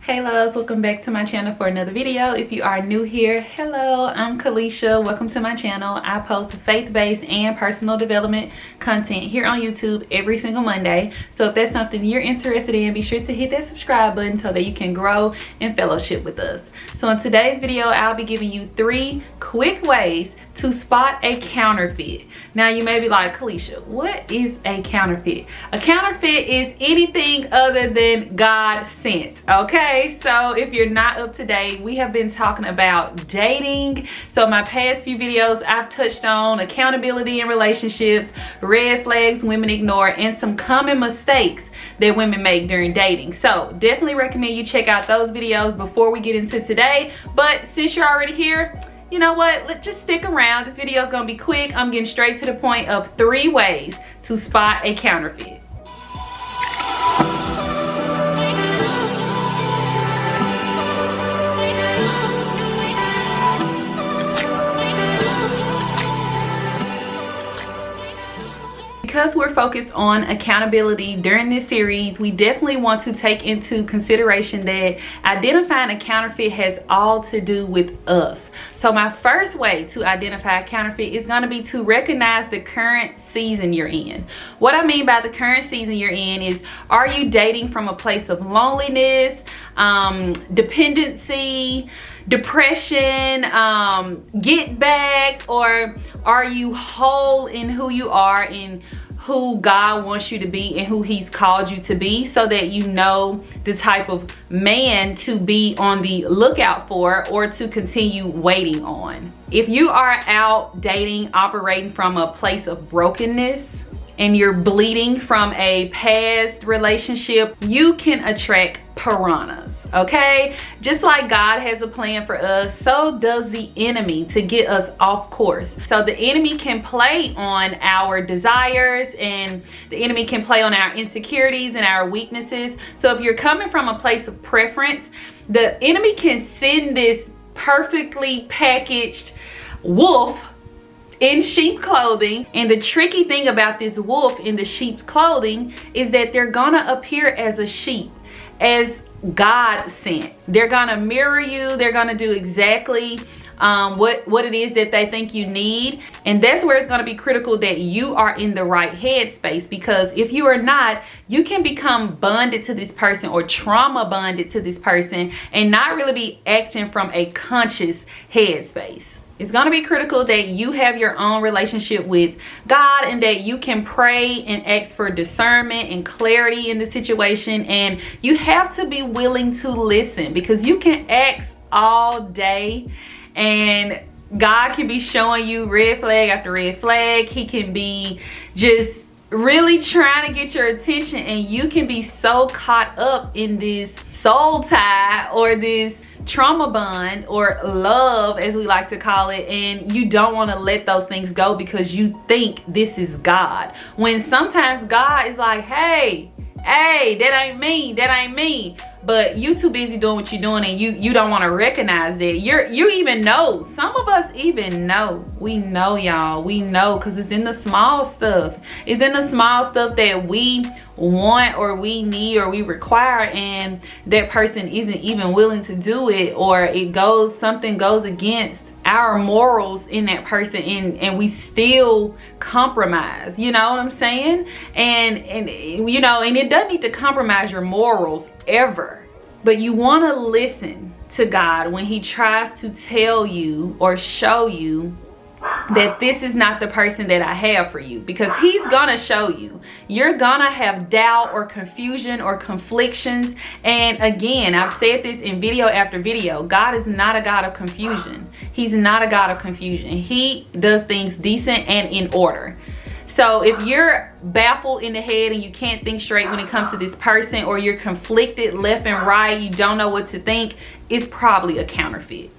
Hey loves, welcome back to my channel for another video. If you are new here, hello, I'm Kalesha. Welcome to my channel. I post faith-based and personal development content here on YouTube every single Monday. So if that's something you're interested in, be sure to hit that subscribe button so that you can grow in fellowship with us. So in today's video, I'll be giving you 3 quick ways to spot a counterfeit. Now you may be like, Kalesha, what is a counterfeit? A counterfeit is anything other than Godsent, okay? So if you're not up to date, we have been talking about dating. So my past few videos, I've touched on accountability in relationships, red flags women ignore, and some common mistakes that women make during dating. So definitely recommend you check out those videos before we get into today. But since you're already here, you know what, let's just stick around. This video is gonna be quick. I'm getting straight to the point of 3 ways to spot a counterfeit. Because we're focused on accountability during this series, we definitely want to take into consideration that identifying a counterfeit has all to do with us. So my first way to identify a counterfeit is going to be to recognize the current season you're in. What I mean by the current season you're in is, are you dating from a place of loneliness, dependency, depression, get back, or are you whole in who you are, in who God wants you to be and who he's called you to be, so that you know the type of man to be on the lookout for or to continue waiting on. If you are out dating, operating from a place of brokenness, and you're bleeding from a past relationship, you can attract piranhas, okay? Just like God has a plan for us, so does the enemy to get us off course. So the enemy can play on our desires, and the enemy can play on our insecurities and our weaknesses. So if you're coming from a place of preference, the enemy can send this perfectly packaged wolf in sheep clothing. And the tricky thing about this wolf in the sheep's clothing is that they're gonna appear as a sheep, as God sent. They're gonna mirror you. They're gonna do exactly what it is that they think you need. And that's where it's going to be critical that you are in the right headspace, because if you are not, you can become bonded to this person or trauma bonded to this person and not really be acting from a conscious headspace. It's going to be critical that you have your own relationship with God, and that you can pray and ask for discernment and clarity in the situation. And you have to be willing to listen, because you can ask all day and God can be showing you red flag after red flag. He can be just really trying to get your attention, and you can be so caught up in this soul tie or this trauma bond, or love as we like to call it, and you don't want to let those things go because you think this is God, when sometimes God is like, hey, that ain't me, but you too busy doing what you're doing, and you don't want to recognize that. You even know, some of us even know, we know, y'all, we know, because it's in the small stuff. It's in the small stuff that we want or we need or we require, and that person isn't even willing to do it, or something goes against our morals in that person, and we still compromise. You know what I'm saying? And you know, and it doesn't need to compromise your morals ever, but you want to listen to God when he tries to tell you or show you that this is not the person that I have for you, because he's gonna show you. You're gonna have doubt or confusion or conflictions. And again, I've said this in video after video, God is not a God of confusion. He's not a God of confusion. He does things decent and in order. So if you're baffled in the head and you can't think straight when it comes to this person, or you're conflicted left and right, you don't know what to think, it's probably a counterfeit.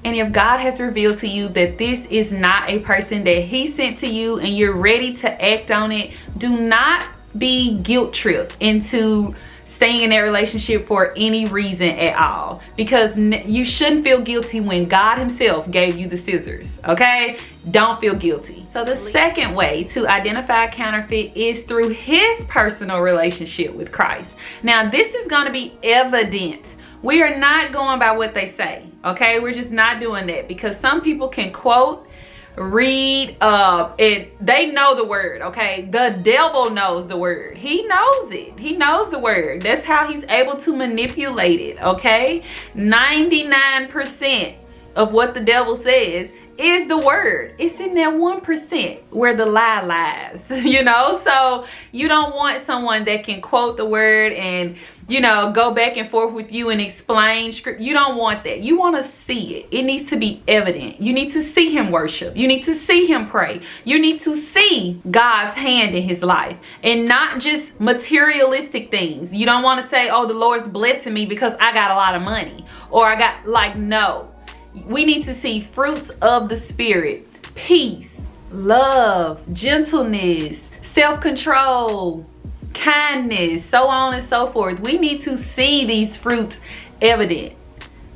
And if God has revealed to you that this is not a person that he sent to you, and you're ready to act on it, do not be guilt tripped into staying in that relationship for any reason at all, because you shouldn't feel guilty when God himself gave you the scissors, okay? Don't feel guilty. So the second way to identify a counterfeit is through his personal relationship with Christ. Now, this is going to be evident We are not going by what they say, okay? We're just not doing that, because some people can quote, read, they know the word, okay? The devil knows the word. He knows it. He knows the word. That's how he's able to manipulate it, okay? 99% of what the devil says is the word. It's in that 1% where the lie lies, you know? So you don't want someone that can quote the word and, you know, go back and forth with you and explain script. You don't want that. You want to see it. It needs to be evident. You need to see him worship. You need to see him pray. You need to see God's hand in his life, and not just materialistic things. You don't want to say, oh, the Lord's blessing me because I got a lot of money, or I got, like, no. We need to see fruits of the Spirit: peace, love, gentleness, self-control, kindness, so on and so forth. We need to see these fruits evident.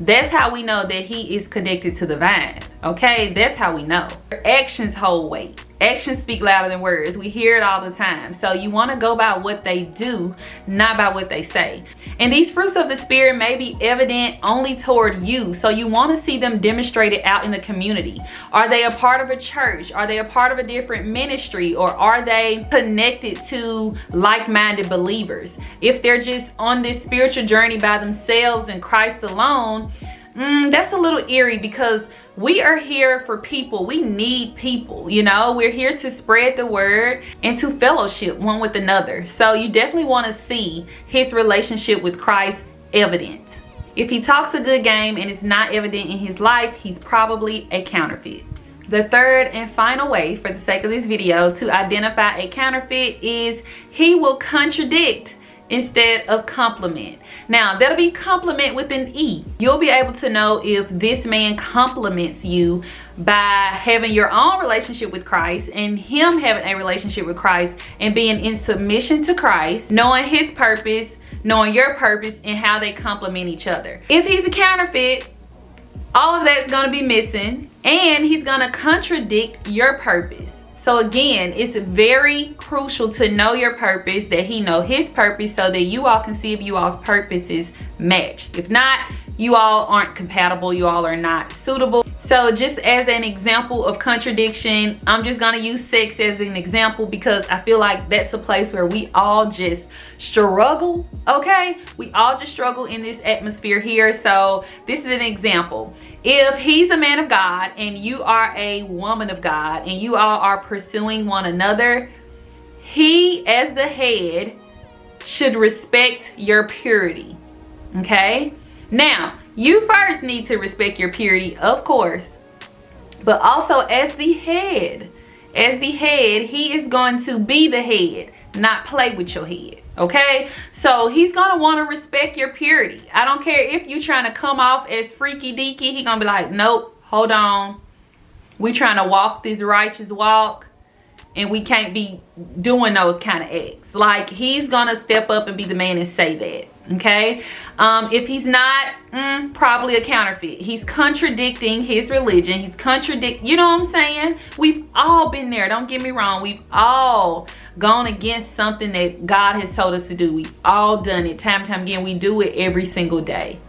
That's how we know that he is connected to the vine, okay? That's how we know. Actions hold weight. Actions speak louder than words. We hear it all the time. So you want to go by what they do, not by what they say. And these fruits of the Spirit may be evident only toward you. So you want to see them demonstrated out in the community. Are they a part of a church? Are they a part of a different ministry? Or are they connected to like-minded believers? If they're just on this spiritual journey by themselves in Christ alone, that's a little eerie, because we are here for people. We need people, you know. We're here to spread the word and to fellowship one with another. So you definitely want to see his relationship with Christ evident. If he talks a good game and it's not evident in his life, he's probably a counterfeit. The third and final way, for the sake of this video, to identify a counterfeit is he will contradict instead of compliment. Now, that'll be compliment with an E. You'll be able to know if this man compliments you by having your own relationship with Christ and him having a relationship with Christ and being in submission to Christ, knowing his purpose, knowing your purpose, and how they complement each other. If he's a counterfeit, all of that's going to be missing, and he's going to contradict your purpose. So again, it's very crucial to know your purpose, that he know his purpose, so that you all can see if you all's purposes match. If not, you all aren't compatible. You all are not suitable. So just as an example of contradiction, I'm just gonna use sex as an example, because I feel like that's a place where we all just struggle, okay? We all just struggle in this atmosphere here. So this is an example. If he's a man of God and you are a woman of God and you all are pursuing one another, he, as the head, should respect your purity, okay? Now, you first need to respect your purity, of course, but also as the head, he is going to be the head, not play with your head, okay? So he's gonna want to respect your purity. I don't care if you're trying to come off as freaky deaky. He's gonna be like, nope, hold on, we trying to walk this righteous walk, and we can't be doing those kind of acts. Like, he's gonna step up and be the man and say that, okay? If he's not, probably a counterfeit. He's contradicting his religion. He's you know what I'm saying? We've all been there, don't get me wrong. We've all gone against something that God has told us to do. We've all done it time and time again. We do it every single day,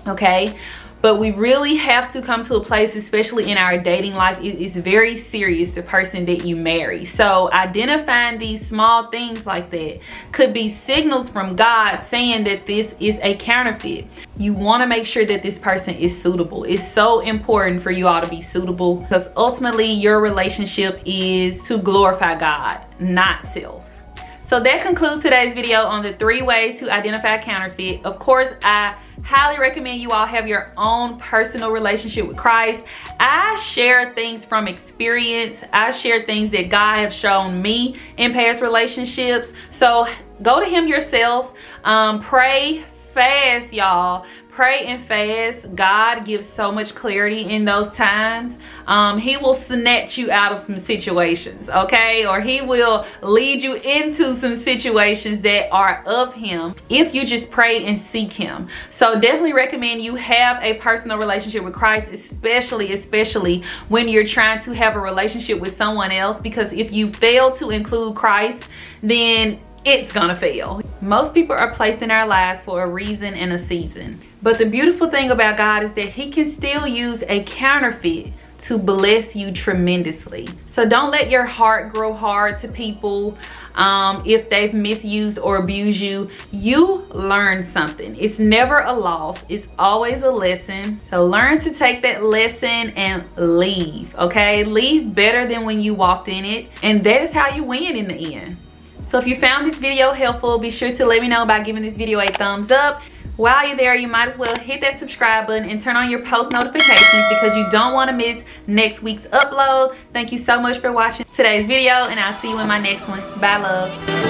okay? But we really have to come to a place, especially in our dating life, it is very serious, the person that you marry. So identifying these small things like that could be signals from God saying that this is a counterfeit. You want to make sure that this person is suitable. It's so important for you all to be suitable, because ultimately your relationship is to glorify God, not self. So that concludes today's video on the 3 ways to identify a counterfeit. Of course, I highly recommend you all have your own personal relationship with Christ. I share things from experience. I share things that God have shown me in past relationships. So go to him yourself. Pray fast, y'all. Pray and fast. God gives so much clarity in those times. He will snatch you out of some situations, okay? Or he will lead you into some situations that are of him if you just pray and seek him. So definitely recommend you have a personal relationship with Christ, especially when you're trying to have a relationship with someone else, because if you fail to include Christ, then it's gonna fail. Most people are placed in our lives for a reason and a season. But the beautiful thing about God is that he can still use a counterfeit to bless you tremendously. So don't let your heart grow hard to people if they've misused or abused you. You learned something. It's never a loss, it's always a lesson. So learn to take that lesson and leave, okay? Leave better than when you walked in it, and that is how you win in the end. So if you found this video helpful, be sure to let me know by giving this video a thumbs up. While you're there, you might as well hit that subscribe button and turn on your post notifications because you don't want to miss next week's upload. Thank you so much for watching today's video, and I'll see you in my next one. Bye, loves.